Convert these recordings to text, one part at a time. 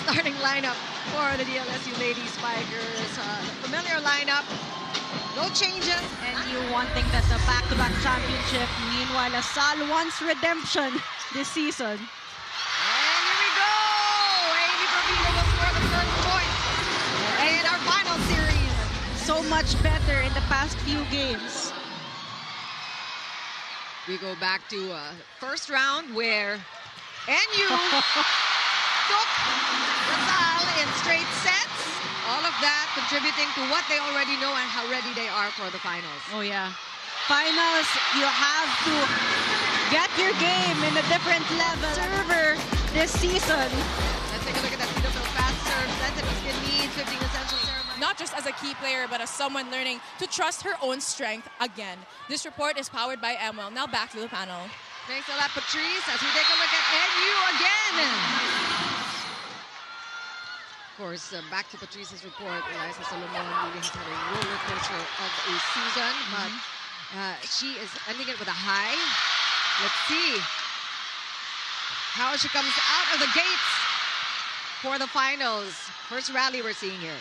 starting lineup for the DLSU Lady Spikers. Familiar lineup, no changes. And you wanting that the back-to-back championship. Meanwhile, Lasal wants redemption this season. And here we go! Amy Provino will score the first point in our final series. So much better in the past few games. We go back to first round where NU took Lasal in straight sets. All of that contributing to what they already know and how ready they are for the finals. Oh yeah. Finals, you have to get your game in a different level. Server this season. Let's take a look at that beautiful fast serve. Sensitive skin needs 15 essential serve. Not just as a key player, but as someone learning to trust her own strength again. This report is powered by ML. Now back to the panel. Thanks a lot, Patrice, as we take a look at NU again. Of course, back to Patrice's report. Eliza Solomon really has had a roller coaster of a season, but she is ending it with a high. Let's see how she comes out of the gates for the finals. First rally we're seeing here.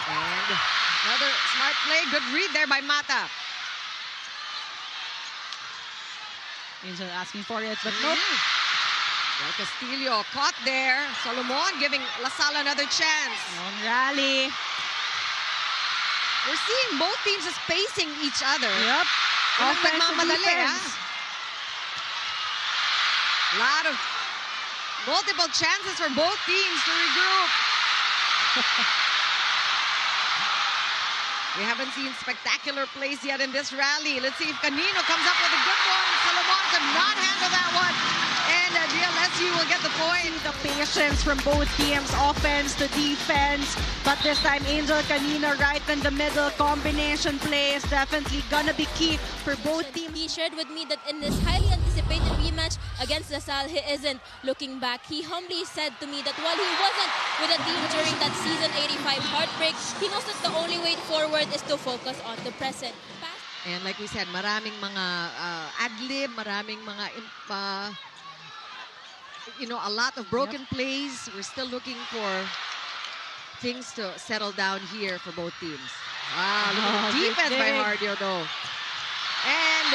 And another smart play. Good read there by Mata. Angel asking for it, but nope. Well, Castillo caught there. Solomon giving Lasal another chance. Long rally. We're seeing both teams just pacing each other. Yep. Offense and defense. A lot of multiple chances for both teams to regroup. We haven't seen spectacular plays yet in this rally. Let's see if Canino comes up with a good one. Solomon could not handle that one. And DLSU will get the point. The patience from both teams, offense to defense. But this time, Angel Canino right in the middle. Combination play is definitely gonna be key for both teams. He shared with me that in this highly anticipated rematch against Lasal, he isn't looking back. He humbly said to me that while he wasn't with the team during that season 85 heartbreak, he knows that the only way forward is to focus on the present. And like we said, maraming mga ad-lib, maraming mga a lot of broken plays. We're still looking for things to settle down here for both teams. Wow, look at the defense by Hardio though. And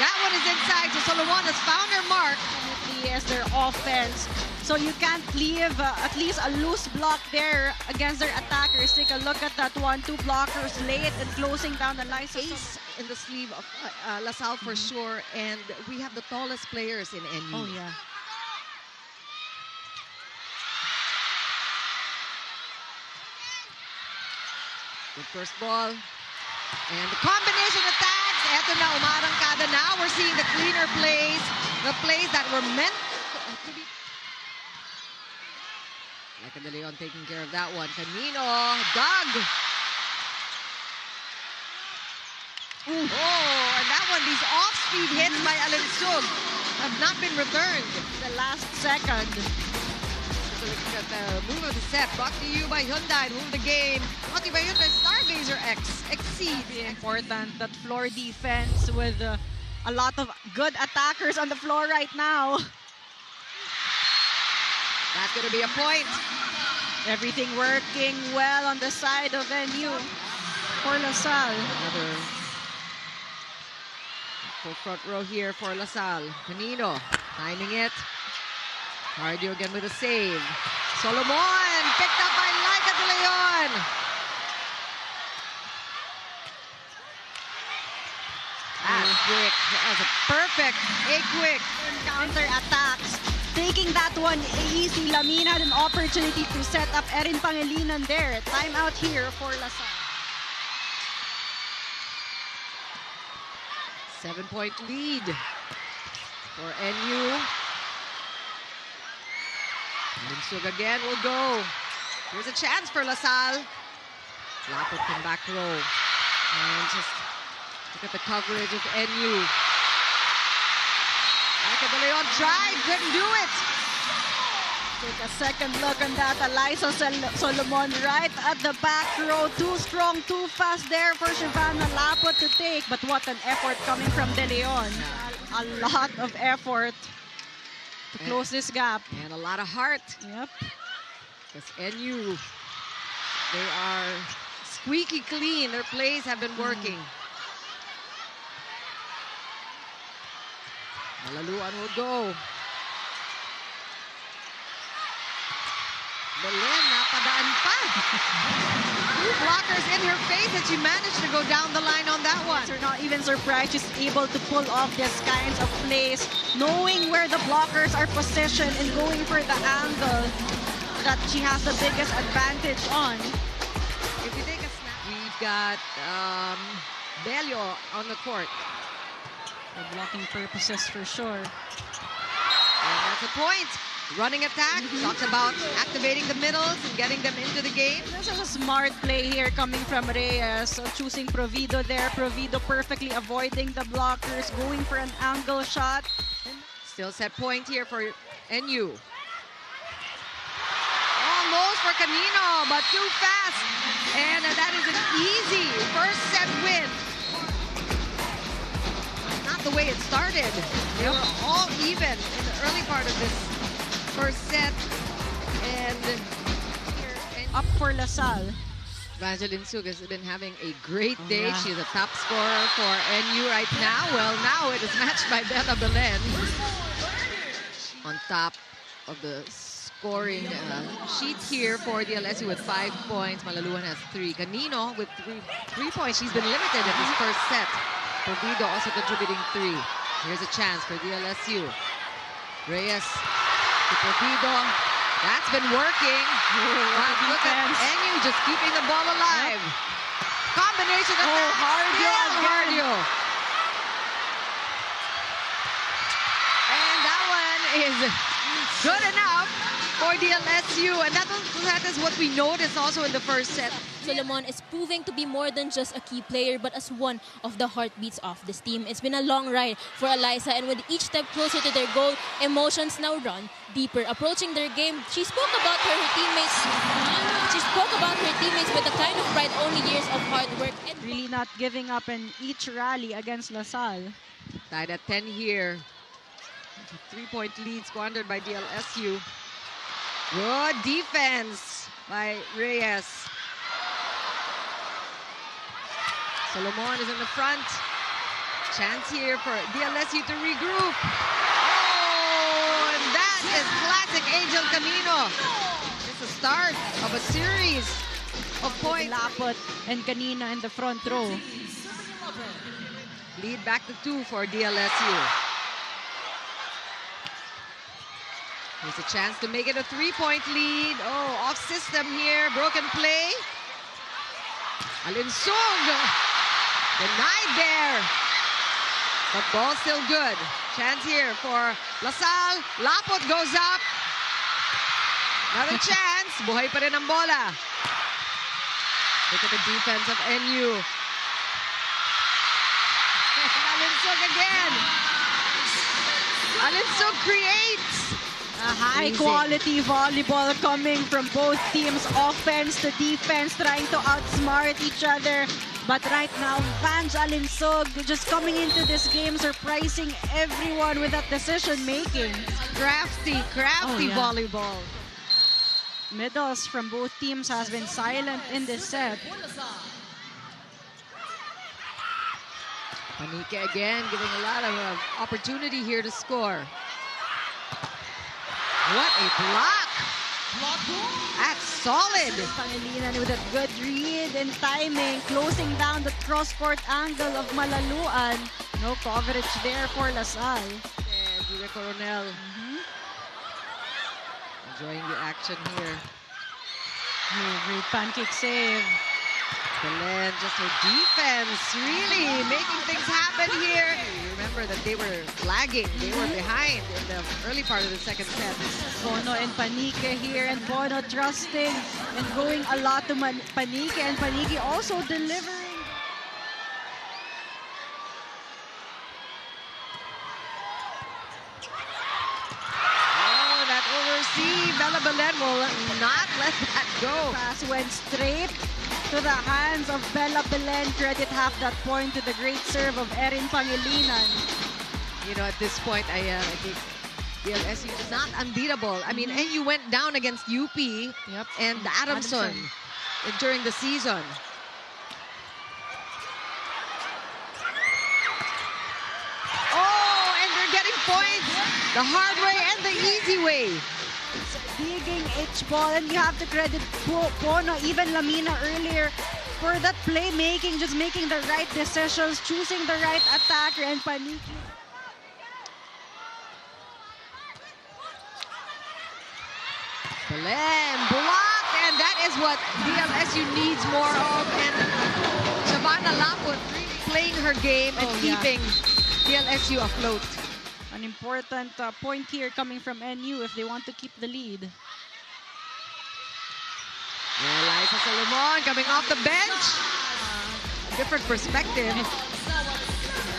that one is inside, so Solomon has found her mark. As their offense. So you can't leave at least a loose block there against their attackers. Take a look at that one. Two blockers late and closing down the line. Ace in the sleeve of Lasal for sure. And we have the tallest players in NU. Oh, yeah. Good first ball. And the combination attacks. Eto na, umarangkada na. We're seeing the cleaner plays. The plays that were meant to be. Like De Leon taking care of that one. Canino, Doug. Oh, and that one, these off-speed hits by Alinsug have not been returned. The last second. So look at the move of the set, brought to you by Hyundai. Move the game, brought to you by Hyundai Stargazer X. Exceed. Important that floor defense with a lot of good attackers on the floor right now. That's going to be a point. Everything working well on the side of NU for Lasal. Another full front row here for Lasal. Canino timing it. Hardio again with a save. Solomon picked up by Laika De Leon. Quick. That was a perfect A-quick. Counter attacks. Taking that one easy. Lamine had an opportunity to set up Erin Pangilinan there. Timeout here for Lasal. 7-point lead for NU. Linsug again will go. Here's a chance for Lasal. Lapot from back row. And just look at the coverage of NU. Laika De Leon tried, couldn't do it. Take a second look on that. Eliza Solomon right at the back row. Too strong, too fast there for Shivana Lapot to take. But what an effort coming from De Leon. A lot of effort to close this gap. And a lot of heart. Yep. Because NU, they are squeaky clean. Their plays have been working. Malaluan will go. Belen, napadaan pa. 2 blockers in her face, and she managed to go down the line on that one. We're not even surprised she's able to pull off these kinds of plays, knowing where the blockers are positioned and going for the angle that she has the biggest advantage on. If you take a snap, we've got Bello on the court. For blocking purposes for sure. And that's a point. Running attack, talks about activating the middles and getting them into the game. This is a smart play here coming from Reyes. So choosing Provido there. Provido perfectly avoiding the blockers, going for an angle shot. Still set point here for NU. Almost for Camino, but too fast. And that is an easy first set win. Not the way it started. They were all even in the early part of this first set. And up for LaSalle. Evangeline Sug has been having a great day. Yeah. She's a top scorer for NU right now. Well, now it is matched by Bella Belen on top of the scoring sheet here for DLSU with 5 points. Malaluan has 3. Canino with 3 points. She's been limited in this first set. Provido also contributing 3. Here's a chance for DLSU. Reyes to Provido. That's been working. But look at NU just keeping the ball alive. Combination of Hardio. And that one is good enough for DLSU. And that is what we noticed also in the first set. Solomon is proving to be more than just a key player, but as one of the heartbeats of this team. It's been a long ride for Eliza, and with each step closer to their goal, emotions now run deeper. Approaching their game, she spoke about her teammates. She spoke about her teammates with the kind of pride only years of hard work. And Really not giving up in each rally against LaSalle. Tied at 10 here. 3-point lead squandered by DLSU. Good defense by Reyes. Solomon is in the front. Chance here for DLSU to regroup. Oh, and that is classic Angel Camino. It's the start of a series of points. Lapot and Kanina in the front row. Lead back to 2 for DLSU. Here's a chance to make it a 3-point lead. Oh, off system here. Broken play. Alinsug. Denied there. But ball still good. Chance here for LaSalle. Lapot goes up. Another chance. Buhay pa rin ang bola. Look at the defense of NU. Alinsug again. Alinsug creates. A high-quality volleyball coming from both teams, offense to defense, trying to outsmart each other. But right now, Vange Alinsug just coming into this game, surprising everyone with that decision-making. Crafty volleyball. Middles from both teams has been silent in this set. Panike again, giving a lot of opportunity here to score. What a block! That's solid. Pangilinan with a good read and timing, closing down the cross-court angle of Malaluan. No coverage there for LaSalle. And Julia Coronel enjoying the action here. Great pancake save. Belen, just her defense, really making things happen here. You remember that they were lagging, they were behind in the early part of the second set. Bono and Panike here, and Bono trusting and going a lot to Panike, and Panike also delivering. Oh, that oversee, Bella Belen will not let that go. Pass went straight to the hands of Bella Belen. Credit half that point to the great serve of Erin Pangilinan. You know, at this point, I think DLSU is not unbeatable. I mean, NU went down against UP and Adamson during the season. Oh, and they're getting points the hard way and the easy way. Digging each ball, and you have to credit Bono, even Lamina earlier, for that playmaking, just making the right decisions, choosing the right attacker, and Paniki. Belen blocked, and that is what DLSU needs more of. And Shavana Laput really playing her game and keeping DLSU afloat. An important point here coming from NU if they want to keep the lead. Liza Solomon coming off the bench. Different perspective.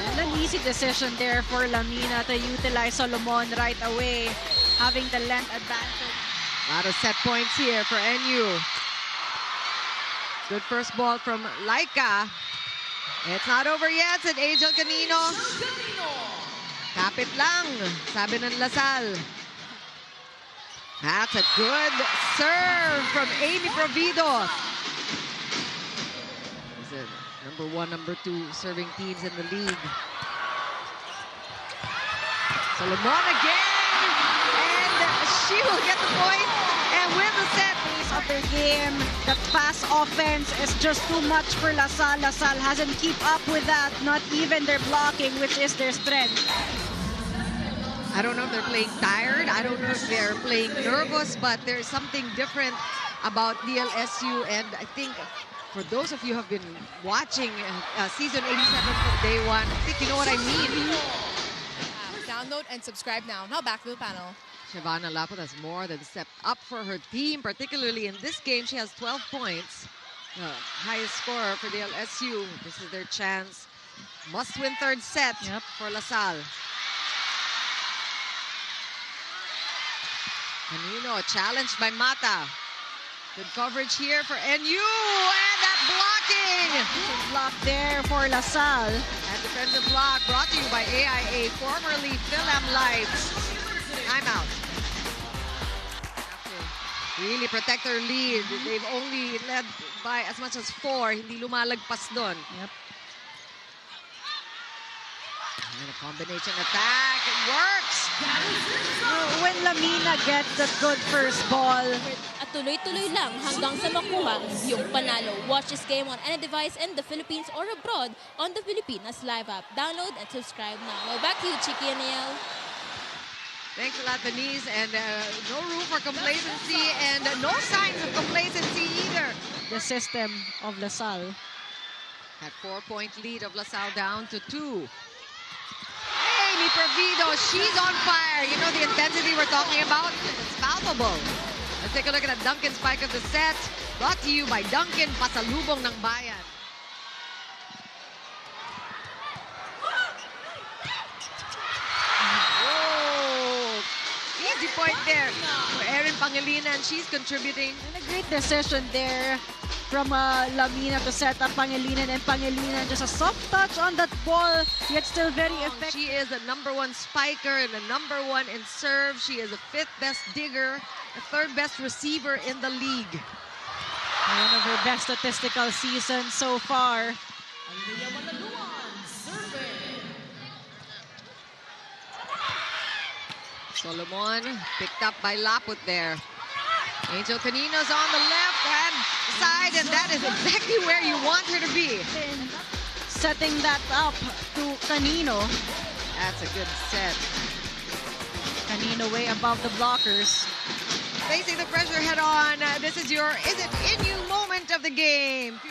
And an easy decision there for Lamina to utilize Solomon right away, having the length advantage. A lot of set points here for NU. Good first ball from Laika. It's not over yet, said Angel Canino. Kapit lang, sabi ng Lasal. That's a good serve from Amy Provido. Is it number 1, number 2 serving teams in the league. Solomon again, and she will get the point and win the set. Of their game, the fast offense is just too much for LaSalle. LaSalle hasn't keep up with that, not even their blocking, which is their strength. I don't know if they're playing tired. I don't know if they're playing nervous, but there's something different about DLSU. And I think for those of you who have been watching season 87 from day one, I think you know what I mean. Download and subscribe now. Now back to the panel. Shavana Laput has more than stepped up for her team, particularly in this game. She has 12 points. The highest scorer for DLSU. This is their chance. Must-win third set for LaSalle. Canino challenged by Mata. Good coverage here for NU, and that blocking! Block there for LaSalle. And defensive block brought to you by AIA, formerly Philam Lights. Timeout. Really protect their lead. They've only led by as much as 4. Hindi lumalagpas doon. And a combination attack. It works! When Lamina gets the good first ball. At tuloy-tuloy lang hanggang sa makuha yung panalo. Watch this game on any device in the Philippines or abroad on the Filipinas Live app. Download and subscribe now. Now back to you, Chiki and Niel. Thanks a lot, Denise. And no room for complacency and no signs of complacency either. The system of LaSalle. That 4-point lead of LaSalle down to 2. Amy Provido, she's on fire. You know the intensity we're talking about? It's palpable. Let's take a look at a Duncan spike of the set. Brought to you by Duncan, pasalubong ng bayan. Easy point there for Erin Pangilinan. She's contributing. And a great decision there from Lamina to set up Pangilinan, and Pangilinan just a soft touch on that ball, yet still very effective. She is the #1 spiker and the #1 in serve. She is the 5th best digger, the 3rd best receiver in the league. One of her best statistical seasons so far. Solomon picked up by Laput there. Angel Canino's on the left hand side, and that is exactly where you want her to be. Setting that up to Canino. That's a good set. Canino way above the blockers. Facing the pressure head on. This is your Is It In You moment of the game.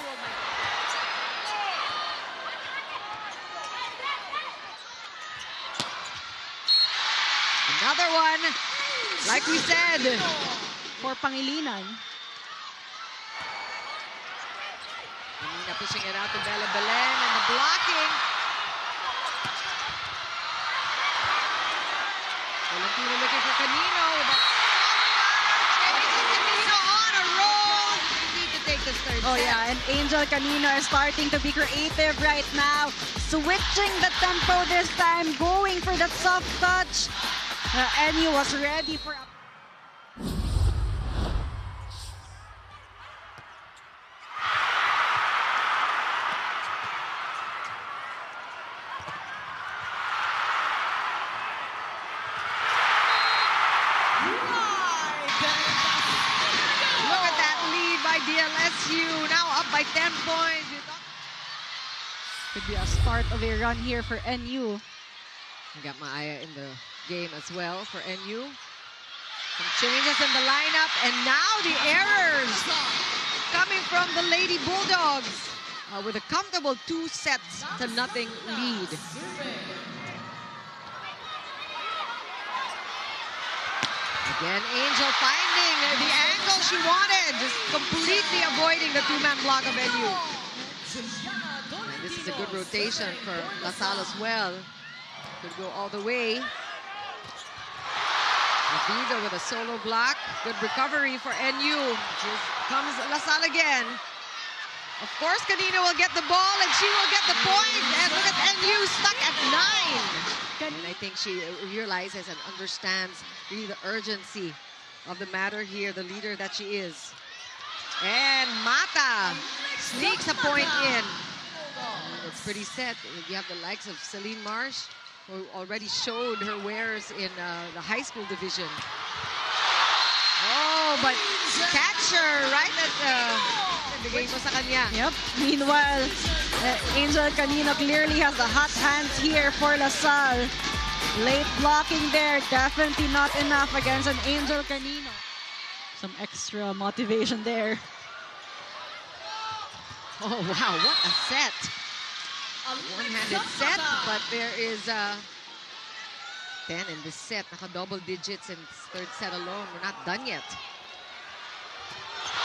Another one, like we said, for Pangilinan. Pangilinan pushing it out to Bella Belen, and the blocking. Valentino looking for Canino. Canino on a roll. We need to take this third set. Yeah, and Angel Canino is starting to be creative right now. Switching the tempo this time, going for that soft touch. NU was ready for... Look at that lead by DLSU, now up by 10 points. Could be a start of a run here for NU. We got Maya in the game as well for NU. Some changes in the lineup, and now the errors coming from the Lady Bulldogs with a comfortable 2-0 lead. Again, Angel finding the angle she wanted, just completely avoiding the two-man block of NU. And this is a good rotation for LaSalle as well. Could go all the way. Vida with a solo block. Good recovery for NU. Here comes LaSalle again. Of course, Canino will get the ball and she will get the point. And look at NU stuck at 9. And I think she realizes and understands really the urgency of the matter here, the leader that she is. And Mata sneaks a point in. It's pretty set. You have the likes of Celine Marsh, who already showed her wares in the high school division. Oh, but catch her right at bigay mo sa kanya. Yep. Meanwhile, Angel Canino clearly has the hot hands here for LaSalle. Late blocking there, definitely not enough against an Angel Canino. Some extra motivation there. Oh, wow, what a set. One-handed set, but there is 10 in this set. Naka-double digits in this third set alone. We're not done yet.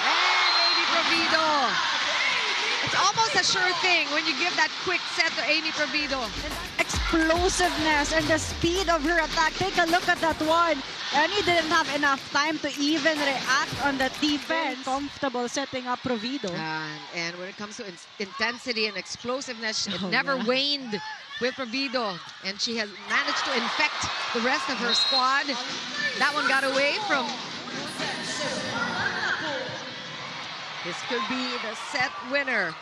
And Amy Provido. It's almost a sure thing when you give that quick set to Amy Provido. Explosiveness and the speed of her attack. Take a look at that one. Annie didn't have enough time to even react on the defense. Comfortable setting up Provido. And when it comes to intensity and explosiveness, it never waned with Provido. And she has managed to infect the rest of her squad. That one got away from... This could be the set winner.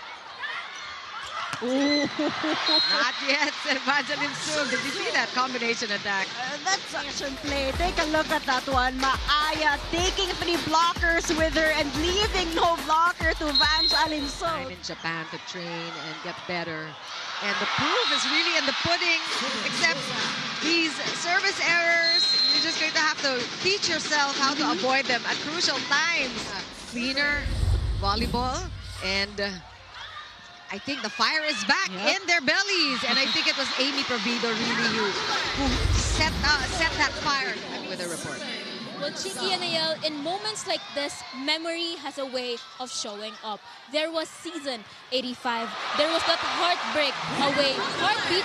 Ooh. Not yet, Evangeline Sug. Did you see that combination attack? That's action play. Take a look at that one. Maaya taking 3 blockers with her and leaving no blocker to Evangeline Sug. I'm in Japan to train and get better. And the proof is really in the pudding, except these service errors, you're just going to have to teach yourself how to avoid them at crucial times. Cleaner volleyball, and I think the fire is back in their bellies, and I think it was Amy Provido really who set that fire with a report. Well, Chiki and Ayel, in moments like this, memory has a way of showing up. There was season 85. There was that heartbeat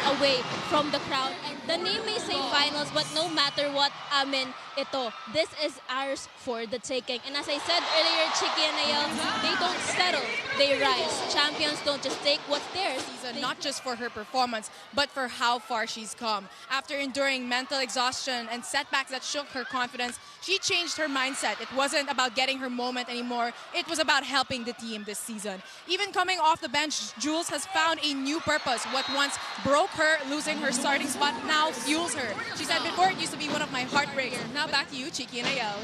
away from the crowd. And the name may say finals, but no matter what, amin, ito, this is ours for the taking. And as I said earlier, Chiki and Ayel, they don't settle, they rise. Champions don't just take what's theirs. Not just for her performance, but for how far she's come. After enduring mental exhaustion and setbacks that shook her confidence, she changed her mindset. It wasn't about getting her moment anymore. It was about helping the team this season. Even coming off the bench, Jules has found a new purpose. What once broke her, losing her starting spot, now fuels her. She said before it used to be one of my heartbreakers. Now back to you, Chiki and Ayel.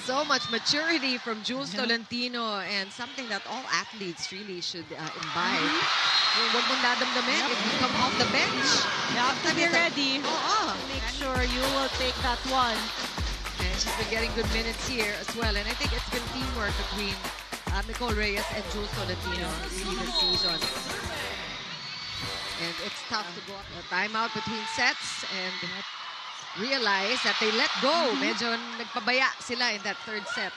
So much maturity from Jules Tolentino, and something that all athletes really should imbibe. Huwag mong dadamdamin if you come off the bench. You have to be ready. Make sure you will take that one. And she's been getting good minutes here as well. And I think it's been teamwork between Nicole Reyes and Jules Tolentino really this season. And it's tough to go up a timeout between sets and realize that they let go. Medyo nagpabaya sila in that third set.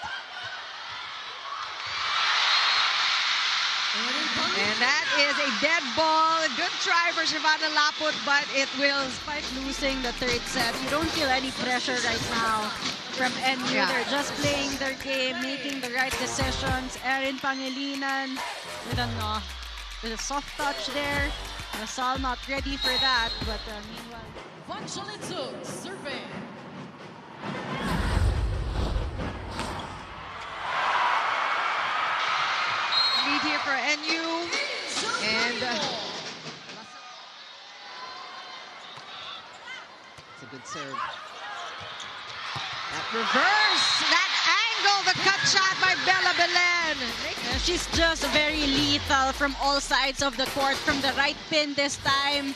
And that is a dead ball. Good try for Shavana Laput, but it will... Despite losing the third set, you don't feel any pressure right now from NU. They're just playing their game, making the right decisions. Erin Pangilinan with a soft touch there. LaSalle not ready for that, but meanwhile... Evangeline Sug, survey. lead here for NU. And it's a good serve. That reverse, that angle, the cut shot by Bella Belen. She's just very lethal from all sides of the court. From the right pin this time.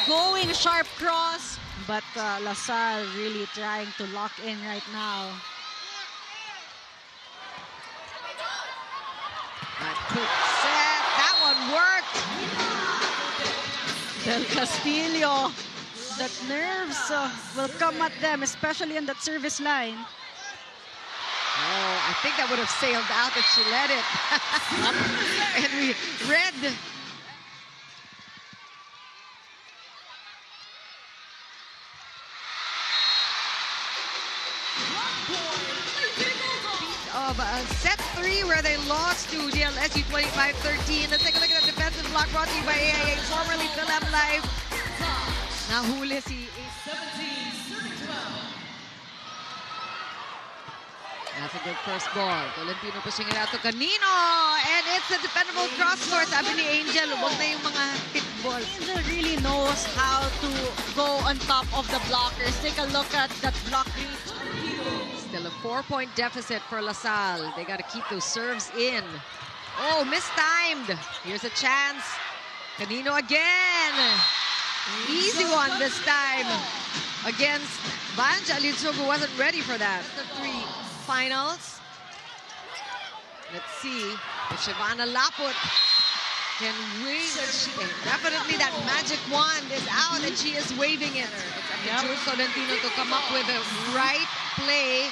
Going sharp cross. But LaSalle really trying to lock in right now. That quick set, that one worked. Del Castillo, that nerves will come at them, especially on that service line. Oh, I think that would have sailed out if she let it. And we read. Of set 3 where they lost to DLSU 25-13. Let's take a look at the defensive block brought to you by AIA, formerly Philem Live. Nahuli si... That's a good first ball. Tolentino pushing it out to Canino. And it's a defendable cross-court. Sabi ni Angel, huwag na yung mga hit balls. Angel really knows how to go on top of the blockers. Take a look at that block reach. Still a 4-point deficit for LaSalle. They got to keep those serves in. Oh, mistimed. Here's a chance. Canino again. Easy one this time against Vanja Alinsug, who wasn't ready for that. The 3 finals. Let's see if Shivana Laput can wave. Definitely that magic wand is out and she is waving it. It's up to Jules Tolentino to come up with the right play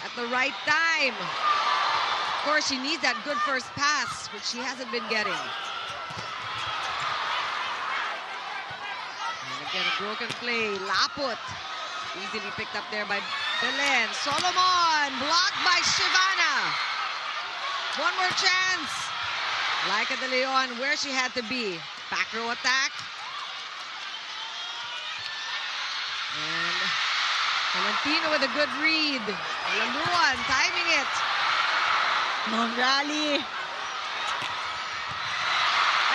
at the right time. Of course, she needs that good first pass, which she hasn't been getting. And again, a broken play. Laput easily picked up there by Belen. Solomon blocked by Shivana. One more chance. Laika De Leon where she had to be. Back row attack. And Tolentino with a good read. Laluan timing it. Rally.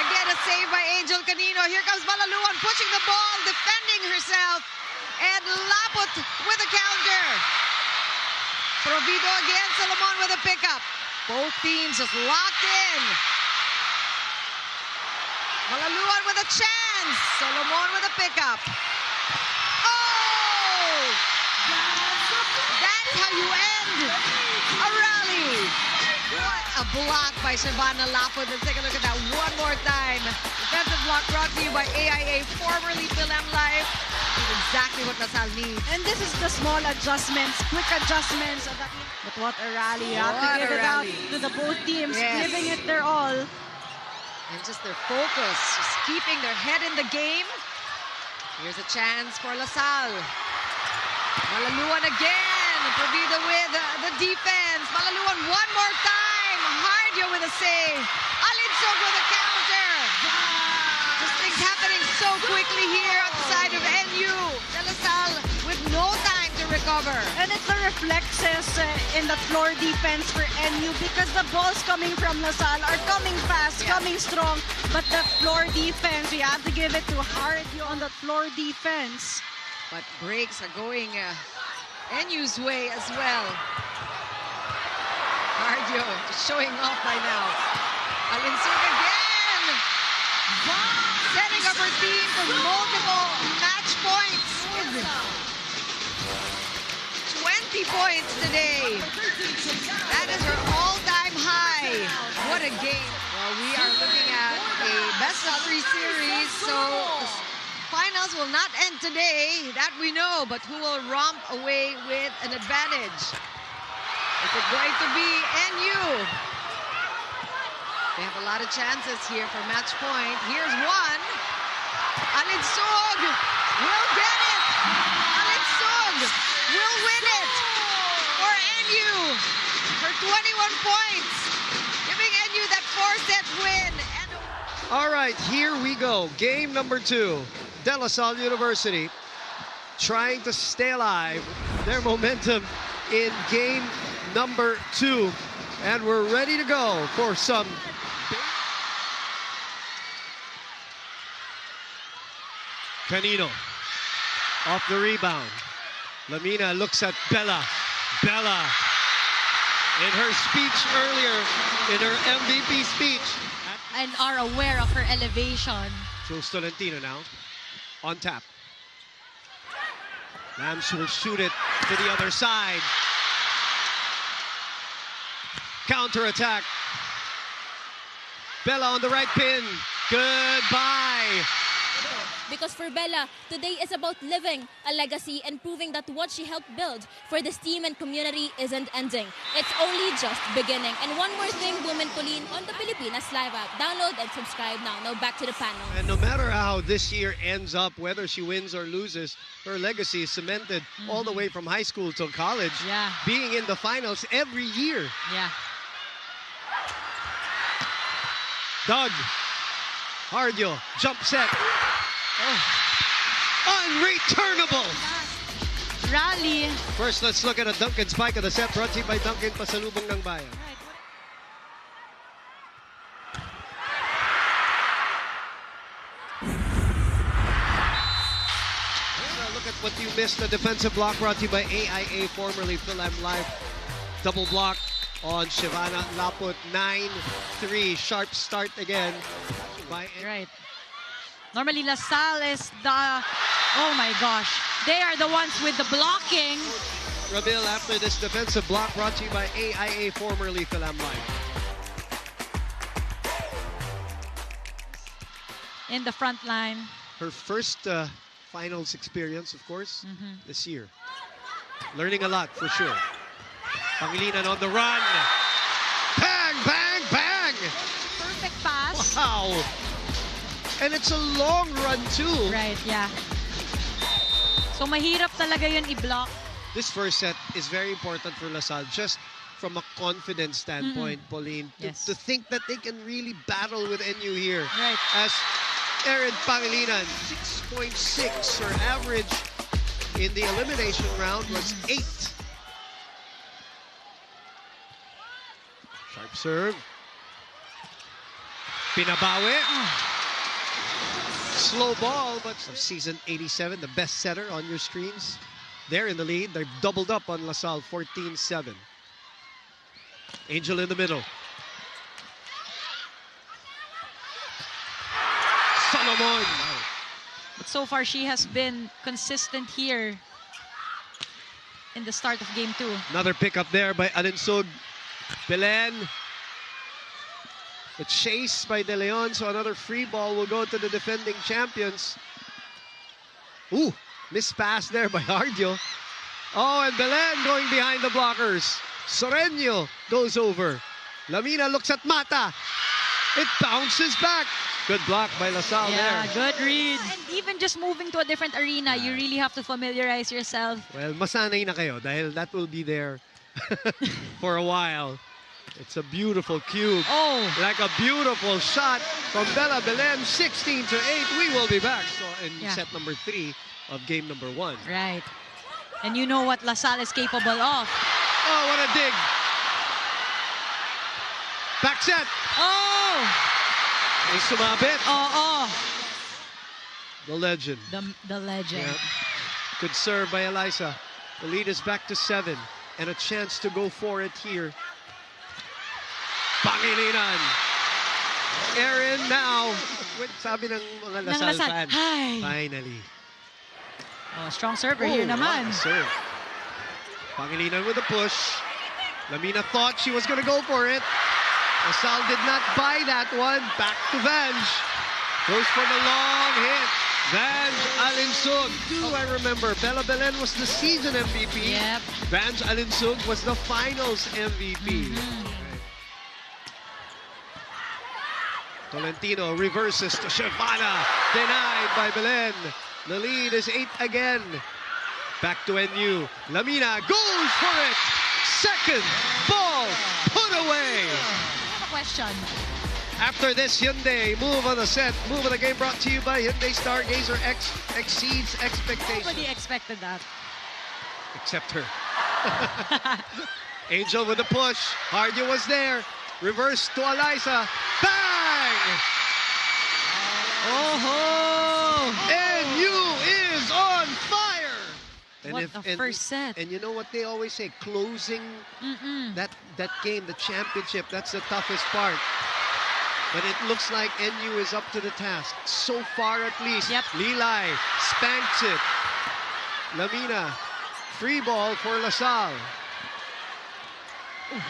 Again, a save by Angel Canino. Here comes Malaluan pushing the ball, defending herself. And Laput with a counter. Provido again, Solomon with a pickup. Both teams just locked in. Malaluan with a chance. Solomon with a pickup. Oh! That's how you end a rally. What a block by Shivana Laput. Let's take a look at that one more time. Defensive block brought to you by AIA, formerly Philem Live. Exactly what LaSalle needs. And this is the small adjustments, quick adjustments. But what a rally. You have to give it out to the both teams, giving it their all. And just their focus, just keeping their head in the game. Here's a chance for LaSalle. Malaluan again. Provido with the defense. Malaluan one more time. Hardio with a save. Alinsug with a counter. Just things happening so quickly here on the side of NU. LaSalle with no time to recover. And it's the reflexes in the floor defense for NU because the balls coming from LaSalle are coming fast, coming strong. But the floor defense, we have to give it to Hardio on the floor defense. But breaks are going NU's way as well. Hardio just showing off by now. Alinsug again! Setting up her team for multiple match points. 20 points today. That is her all-time high. What a game. Well, we are looking at a best-of-3 series, so finals will not end today, that we know, but who will romp away with an advantage? Is it going to be NU? They have a lot of chances here for match point. Here's one. Alinsug will get it. Alinsug will win it for NU. For 21 points. Giving NU that 4-set win. All right, here we go. Game number 2. De La Salle University trying to stay alive. Their momentum in game number 2. And we're ready to go for some... Canino off the rebound. Lamina looks at Bella. Bella, in her speech earlier, in her MVP speech. And are aware of her elevation. So Tolentino now on tap. Lambs will shoot it to the other side. Counter attack. Bella on the right pin. Goodbye. Because for Bella, today is about living a legacy and proving that what she helped build for this team and community isn't ending. It's only just beginning. And one more thing, Women Pauline, on the Pilipinas Live app. Download and subscribe now. Now back to the panel. And no matter how this year ends up, whether she wins or loses, her legacy is cemented all the way from high school to college. Yeah. Being in the finals every year. Yeah. Doug. Hardio. Jump set. Oh. Unreturnable. Rally. First, let's look at a Duncan spike of the set brought to you by Duncan Pasalubong ng Bayan. Look at what you missed. The defensive block brought to you by AIA, formerly Philam Live. Double block on Shivana Laput. 9-3. Sharp start again. Right. Normally, LaSalle is the... Oh my gosh. They are the ones with the blocking. Rabil after this defensive block brought to you by AIA, formerly Philam Live. In the front line. Her first finals experience, of course, this year. Learning a lot, for sure. Pangilinan on the run. Bang, bang, bang! Perfect pass. Wow! And it's a long run, too. Right, yeah. So, mahirap talaga yun i-block. This first set is very important for LaSalle, just from a confidence standpoint, Pauline. To think that they can really battle with NU here. Right. As Erin Pangilinan, 6.6. Her average in the elimination round was 8. Sharp serve. Pinabawi. Slow ball, but season 87, the best setter on your screens. They're in the lead. They've doubled up on LaSalle, 14-7. Angel in the middle. Solomon. But so far, she has been consistent here in the start of game 2. Another pickup there by Alinsug. Belen. The chase by De Leon, so another free ball will go to the defending champions. Ooh, missed pass there by Hardio. Oh, and Belen going behind the blockers. Soreño goes over. Lamina looks at Mata. It bounces back. Good block by LaSalle there. Good read. And even just moving to a different arena, you really have to familiarize yourself. Well, masanay na kayo dahil that will be there for a while. It's a beautiful cube. Oh. Like a beautiful shot from Bella Belen, 16-8. We will be back in set number 3 of game number 1. Right. And you know what LaSalle is capable of. Oh, what a dig. Back set. Oh. May sumabit. Oh. The legend. The legend. Yeah. Good serve by Eliza. The lead is back to 7. And a chance to go for it here. Pangilinan. Erin now. Sabi ng mga LaSalle fan. Hi. Finally. Oh, strong server here naman. Serve. Pangilinan with a push. Lamina thought she was going to go for it. LaSalle did not buy that one. Back to Vange. Goes for the long hit. Vange Alinsug. Do I remember? Bella Belen was the season MVP. Yep. Vange Alinsug was the finals MVP. Tolentino reverses to Shivana. Denied by Belen. The lead is 8 again. Back to NU. Lamina goes for it. Second ball put away. I have a question. After this Hyundai move on the set, move of the game brought to you by Hyundai Stargazer X exceeds expectations. Nobody expected that. Except her. Angel with the push. Hardio was there. Reverse to Eliza. Bang! Oh, NU is on fire! The first set. And you know what they always say? Closing that game, the championship, that's the toughest part. But it looks like NU is up to the task. So far at least. Yep. Lilay spanks it. Lamina, free ball for LaSalle.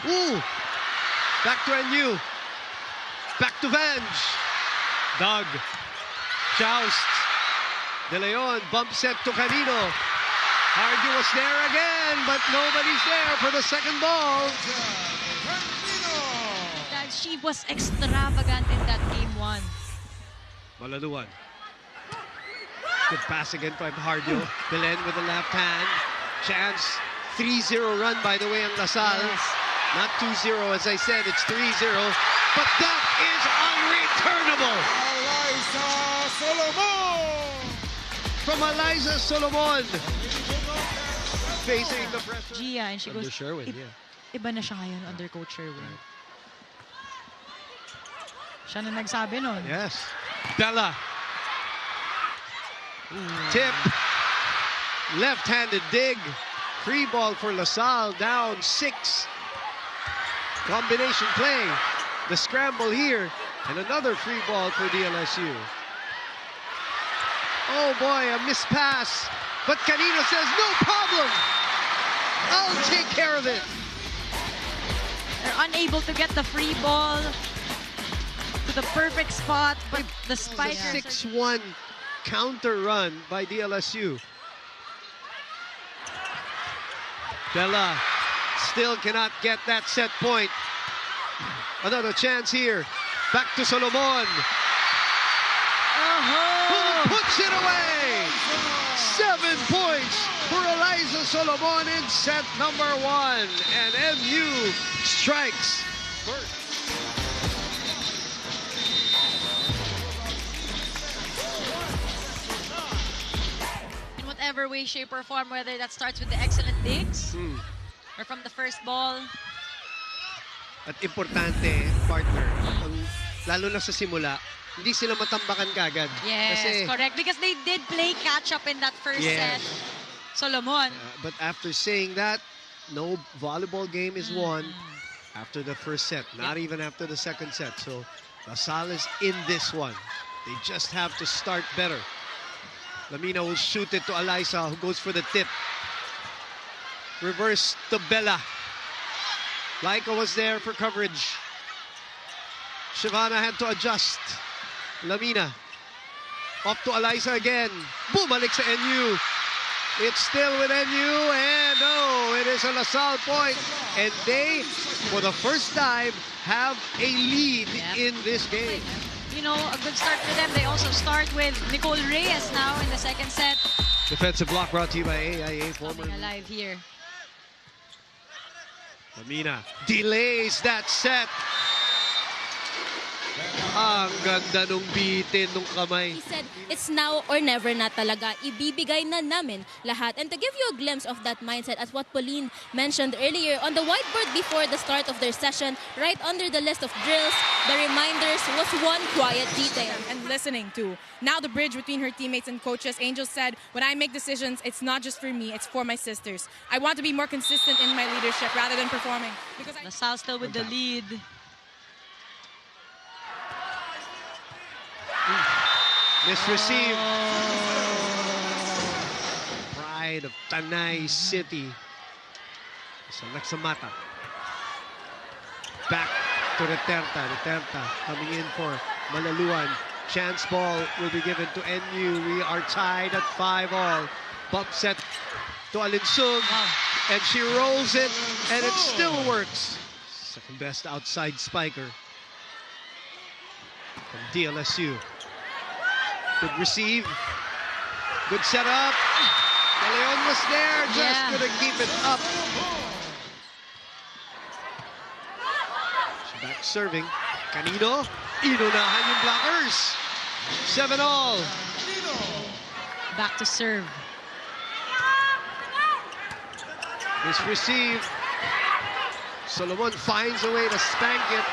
Ooh! Back to NU. Back to Vange. Doug. Joust. De Leon bump set to Canino. Hardy was there again, but nobody's there for the second ball. That she was extravagant in that game 1. Malaluan. Good pass again from Hardio. Belen with the left hand. Chance. 3-0 run, by the way, on LaSalle. Yes. Not 2-0, as I said, it's 3-0. But that is unreturnable. Eliza Solomon! From Eliza Solomon. Facing the pressure. Gia, and she Under goes, Sherwin, yeah. Iba na siya ngayon under Coach Sherwin. Siya na nagsabi nun. Yes. Bella. Tip. Left-handed dig. Free ball for LaSalle, down 6. Combination play. The scramble here. And another free ball for DLSU. Oh boy, a missed pass. But Canino says, no problem. I'll take care of it. They're unable to get the free ball to the perfect spot, but the Spikers... A 6-1 counter run by DLSU. Bella still cannot get that set point. Another chance here. Back to Solomon. Who puts it away? 7 points for Eliza Solomon in set number 1. And NU strikes first. In whatever way, shape, or form, whether that starts with the excellent digs or from the first ball. At importante, partner, lalo na sa simula, hindi sila matambakan kagad. Yes, Kasi, correct. Because they did play catch-up in that first set. Solomon. But after saying that, no volleyball game is won after the first set, not even after the second set. So LaSalle is in this one. They just have to start better. Lamina will shoot it to Eliza, who goes for the tip. Reverse to Bella. Laika was there for coverage. Shivana had to adjust. Lamina. Up to Eliza again. Bumalik sa NU. It's still with NU, and no, it is a LaSalle point. And they, for the first time, have a lead in this game. You know, a good start for them. They also start with Nicole Reyes now in the second set. Defensive block brought to you by AIA. Former Coming alive here. Lamina delays that set. Ang ganda nung bitin nung kamay. He said, it's now or never na talaga. Ibibigay na namin lahat. And to give you a glimpse of that mindset, as what Pauline mentioned earlier, on the whiteboard before the start of their session, right under the list of drills, the reminders was one quiet detail. And listening to. Now the bridge between her teammates and coaches. Angel said, when I make decisions, it's not just for me, it's for my sisters. I want to be more consistent in my leadership rather than performing. Because LaSalle still with the lead. Misreceived. Pride of Tanay City. Salak sa mata. Back to Reterta. Reterta coming in for Malaluan. Chance ball will be given to NU. We are tied at 5-all. Bump set to Alinsug. And she rolls it, and it still works. Second best outside spiker from DLSU. Good receive. Good setup. De Leon was there, just couldn't keep it up. She's back serving. Canino. Inunahan yung blockers. 7-all. Back to serve. This receive. Solomon finds a way to spank it.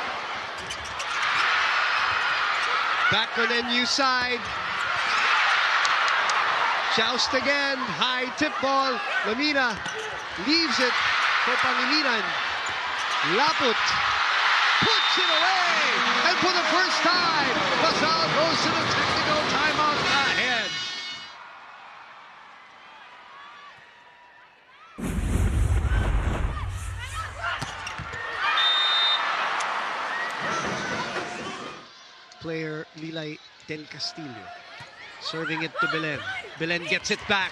Back on NU side. Joust again. High tip ball. Lamina leaves it for Pangilinan. Laput puts it away. And for the first time, LaSalle goes to the technical timeout ahead. Player Lilay Del Castillo serving it to Belen. Belen gets it back.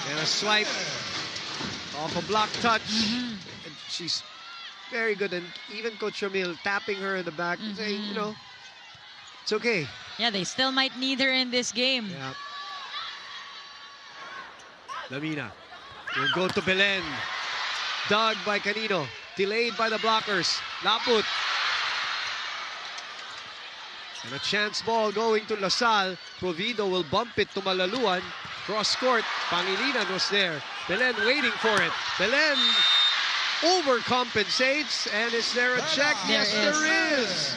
And a swipe off a block touch. And she's very good. And even Coach Ramil tapping her in the back and saying, you know, it's okay. Yeah, they still might need her in this game. Yeah. Lamina will go to Belen. Dug by Canino. Delayed by the blockers. Laput. And a chance ball going to LaSalle. Provido will bump it to Malaluan. Cross court. Pangilinan was there. Belen waiting for it. Belen overcompensates. And is there a check? Yes, there is.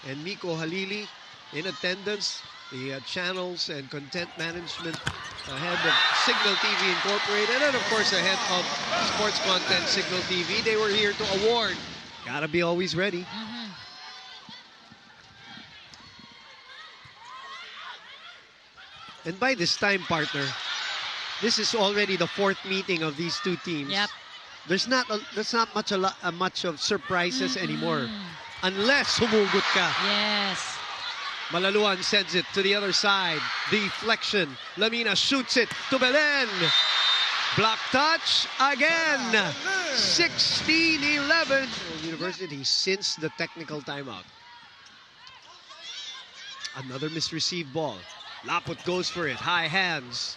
And Miko Halili in attendance. The channels and content management ahead of Signal TV Incorporated. And of course ahead of sports content Signal TV. They were here to award. Gotta be always ready. And by this time, partner, this is already the fourth meeting of these two teams. Yep. There's not much of surprises anymore, unless humugot ka. Yes. Malaluan sends it to the other side. Deflection. Lamina shoots it to Belen. Block touch again. 16-11. University since the technical timeout. Another misreceived ball. Laput goes for it. High hands.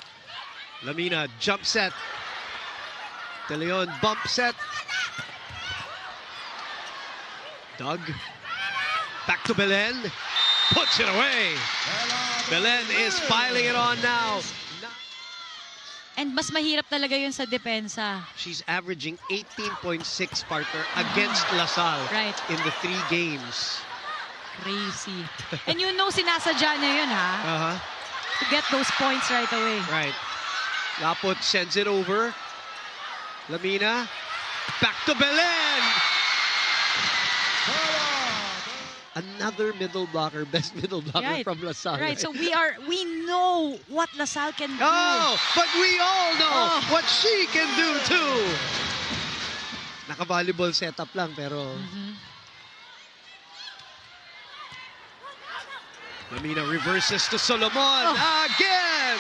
Lamina jump set. De Leon bump set. Doug. Back to Belen. Puts it away. Belen is piling it on now. And mas mahirap talaga yun sa depensa. She's averaging 18.6 partner against LaSalle in the 3 games. Crazy. And you know sinasadya na yun, ha? To get those points right away. Right. Laput sends it over. Lamina. Back to Belen. Another middle blocker, best middle blocker from LaSalle. Right, so we know what LaSalle can do. Oh, but we all know what she can do too. Naka-volleyball setup lang pero Lamina reverses to Solomon again.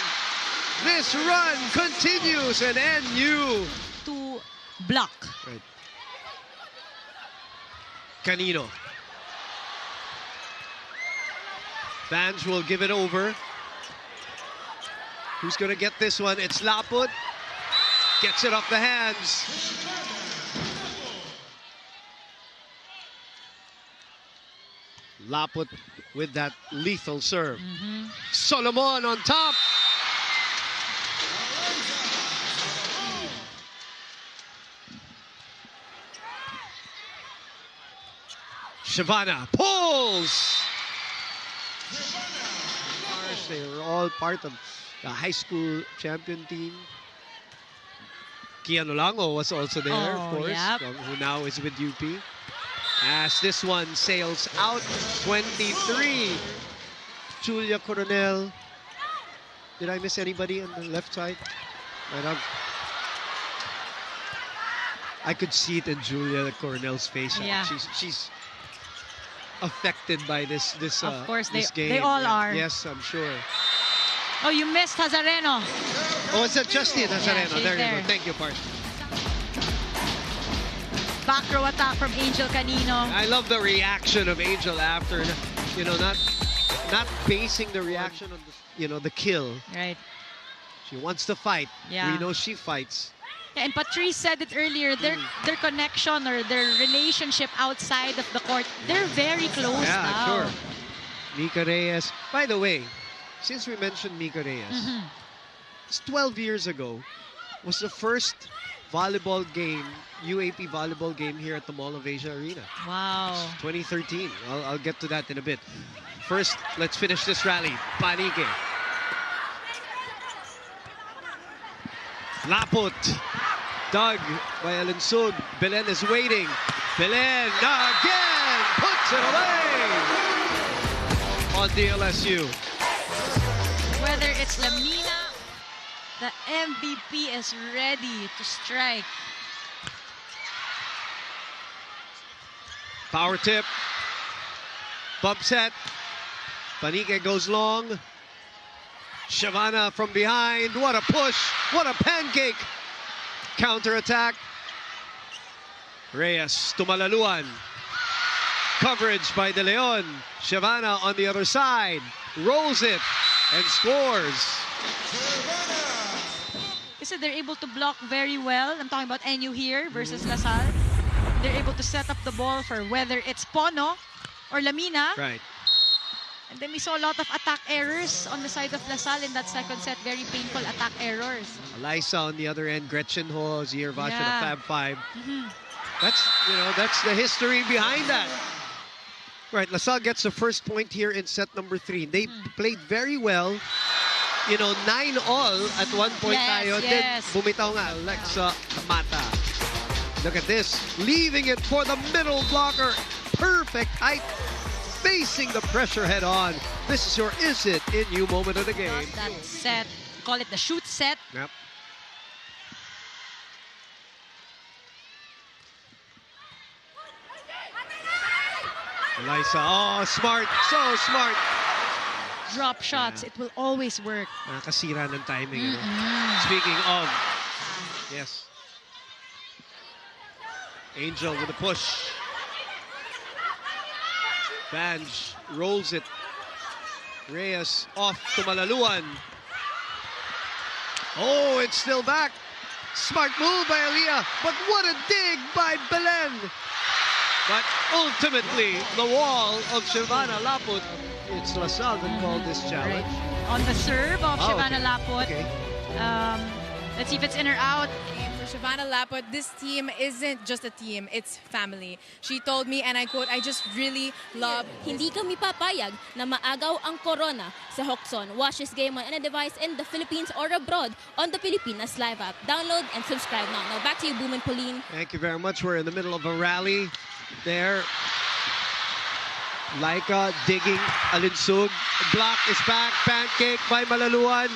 This run continues and NU to block. Right. Canino. Vange will give it over. Who's going to get this one? It's Laput. Gets it off the hands. Laput with that lethal serve. Solomon on top. Shavana pulls. They were all part of the high school champion team. Kian Olango was also there, of course, who now is with UP. As this one sails out, 23. Julia Coronel. Did I miss anybody on the left side? I could see it in Julia Coronel's face. Yeah. She's affected by this of course, this game. they all are. Yes, I'm sure. Oh, you missed Hazareno. Oh, it's Justine Hazareno. Yeah, there you go. Thank you, partner. Back row attack from Angel Canino. I love the reaction of Angel after, you know, not basing the reaction on the kill. Right. She wants to fight. Yeah. We know she fights. Yeah, and Patrice said it earlier, their connection or their relationship outside of the court, they're very close now. Sure. Mika Reyes. By the way, since we mentioned Mika Reyes, it's 12 years ago was the first volleyball game, UAP volleyball game here at the Mall of Asia Arena. Wow. 2013. I'll get to that in a bit. First, let's finish this rally. Panique. Laput. Dug by Alinsug. Belen is waiting. Belen again puts it away on DLSU. Whether it's Lamina, the MVP is ready to strike. Power tip. Bump set. Panique goes long. Shavana from behind. What a push. What a pancake. Counter attack. Reyes to Malaluan. Coverage by De Leon. Shavana on the other side. Rolls it and scores. Kasi they're able to block very well. I'm talking about NU here versus LaSalle. They're able to set up the ball for whether it's Pono or Lamina. Right. And then we saw a lot of attack errors on the side of LaSalle in that second set. Very painful attack errors. Elisa on the other end. Gretchen Ho, Ziervash, and a Fab Five. That's the history behind that. Right, LaSalle gets the first point here in set number 3. They played very well. 9-all at one point tayo. Yes. Then bumitaw nga Alexa Mata. Look at this. Leaving it for the middle blocker. Perfect height. Facing the pressure head on. This is your Is It NU moment of the game. That set, call it the shoot set. Yep. Elisa, oh, smart. So smart. Drop shots, it will always work. Nakasira ng timing. Speaking of, yes. Angel with a push. Banj rolls it. Reyes off to Malaluan. Oh, it's still back. Smart move by Aliyah, but what a dig by Belen. But ultimately, the wall of Shavana Laput. It's LaSalle that called this challenge. Right. On the serve of Shavana Laput. Okay. Let's see if it's in or out. For Shavana Laput, this team isn't just a team, it's family. She told me, and I quote, I just really love... Hindi kami papayag na maagaw ang corona sa Hoxon. Watch this game on any device in the Philippines or abroad on the Pilipinas Live app. Download and subscribe now. Now back to you, Boom and Pauline. Thank you very much. We're in the middle of a rally there. Laika digging Alinsug. Block is back. Pancake by Malaluan.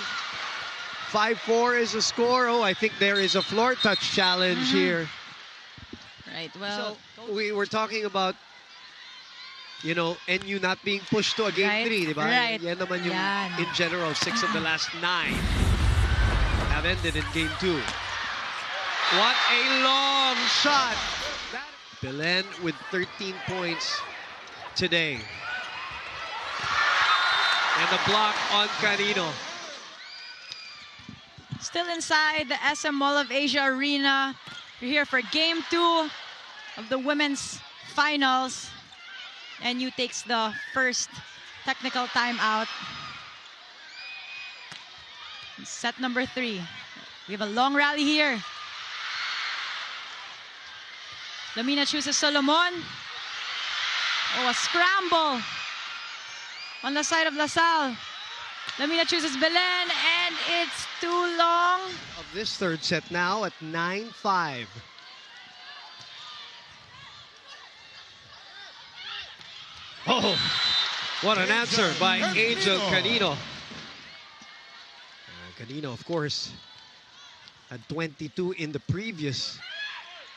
5-4 is the score. Oh, I think there is a floor touch challenge here. Right, well. So we were talking about, NU not being pushed to a game 3, di ba? Right. Yan naman yung, in general, 6 of the last 9 have ended in game 2. What a long shot. Belen with 13 points today. And the block on Canino. Still inside the SM Mall of Asia Arena. You're here for game 2 of the women's finals. NU takes the first technical timeout. Set number 3. We have a long rally here. Lamina chooses Solomon. Oh, a scramble on the side of LaSalle. Lamina chooses Belen, and it's too long. Of this third set now at 9-5. Oh, what an answer by Angel Canino. Canino, of course, had 22 in the previous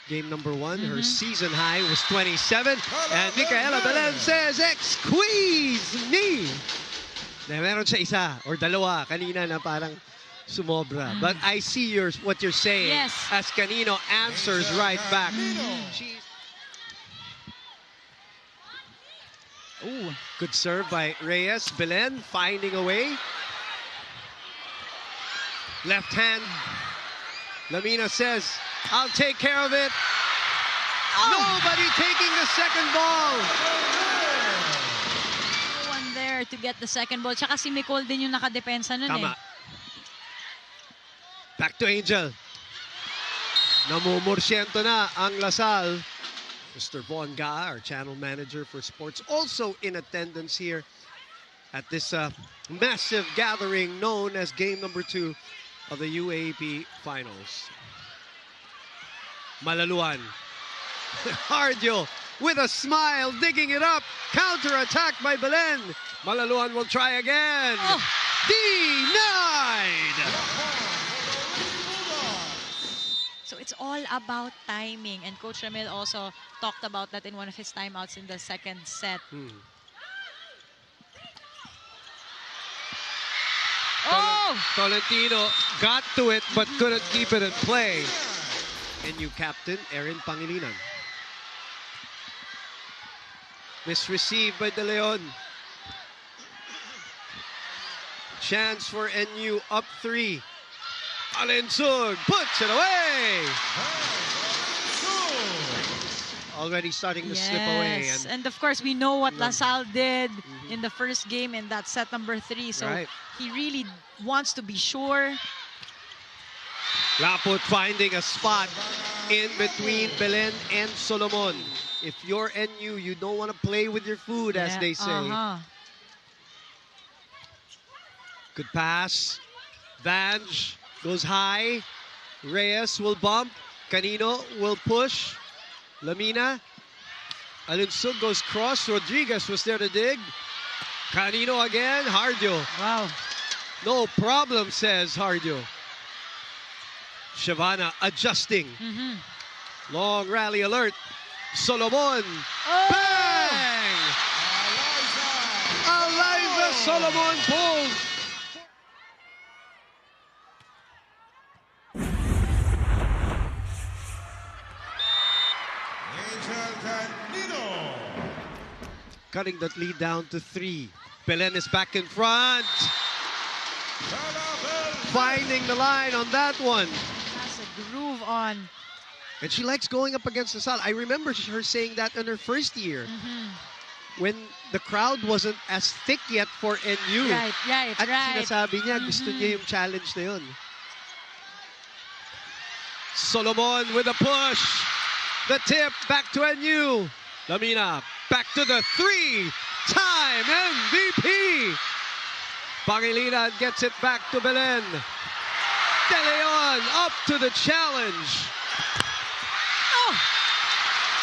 game number 1. Her season high was 27. And Micaela Belen says, "Squeeze me." Na meron siya isa or dalawa kanina na parang sumobra. But I see what you're saying. Yes. As Canino answers right back. Ooh. Good serve by Reyes. Belen finding a way. Left hand. Lamina says, "I'll take care of it." Nobody taking the second ball. No one there to get the second ball. Tsaka si Nicole din yung nakadepensa nun Tama. Back to Angel. Namumursyento na ang Lasal. Mr. Von Ga, our channel manager for sports, also in attendance here at this massive gathering known as game number 2 of the UAAP finals. Malaluan. Ardio with a smile, digging it up. Counter-attack by Belen. Malaluan will try again. Oh. Denied! So it's all about timing. And Coach Ramil also talked about that in one of his timeouts in the second set. Oh! Tolentino got to it but couldn't keep it in play. NU captain Erin Pangilinan. Misreceived by De Leon. Chance for NU up 3. Alinsug puts it away. Already starting to slip away. And of course, we know what LaSalle did in the first game in that set number 3. So he really wants to be sure. Laput finding a spot in between Belen and Solomon. If you're NU, you don't want to play with your food, as they say. Good pass. Vange goes high. Reyes will bump. Canino will push. Lamina. Alinsug goes cross. Rodriguez was there to dig. Canino again. Hardio. Wow. No problem, says Hardio. Shavana adjusting. Long rally alert. Solomon. Bang! Eliza Solomon pulls. Cutting that lead down to 3. Belen is back in front. Finding the line on that one. Has a groove on. And she likes going up against LaSalle. I remember her saying that in her first year. When the crowd wasn't as thick yet for NU. Right. At sinasabi niya, gusto niya yung challenge na yun. Solomon with a push. The tip back to NU. Lamina back to the 3-time MVP. Pangilinan gets it back to Belen. De Leon up to the challenge.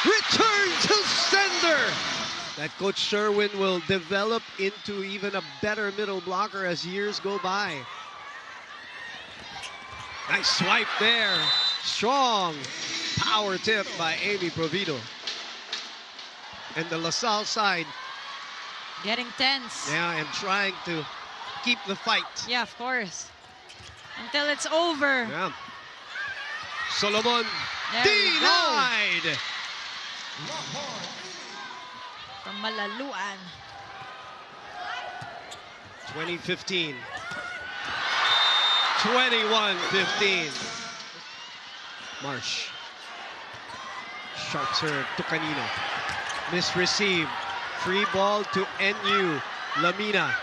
Return to sender. That Coach Sherwin will develop into even a better middle blocker as years go by. Nice swipe there. Strong power tip by Amy Provido. And the LaSalle side getting tense. Yeah, and trying to keep the fight. Yeah, of course. Until it's over. Yeah. Solomon there denied. From Malaluan. 2015. 21-15. Marsh. Sharp serve to Canino. Misreceived. Free ball to NU. Lamina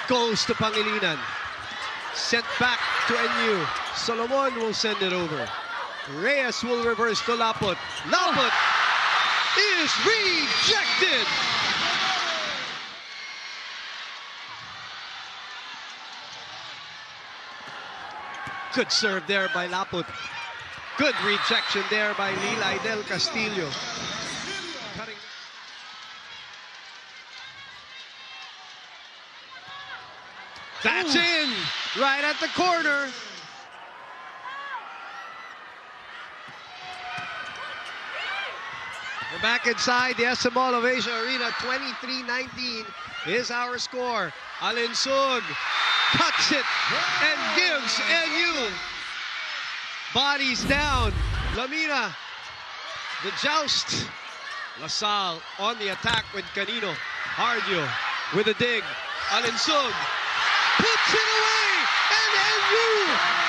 goes to Pangilinan. Sent back to NU. Solomon will send it over. Reyes will reverse to Laput. Laput is rejected. Good serve there by Laput. Good rejection there by Lilay del Castillo. Cutting. That's in, right at the corner. We're back inside the SM Mall of Asia Arena. 23-19 is our score. Alinsug cuts it and gives NU. Bodies down. Lamina, the joust. LaSalle on the attack with Canino. Hardio with a dig. Alinsug puts it away, and NU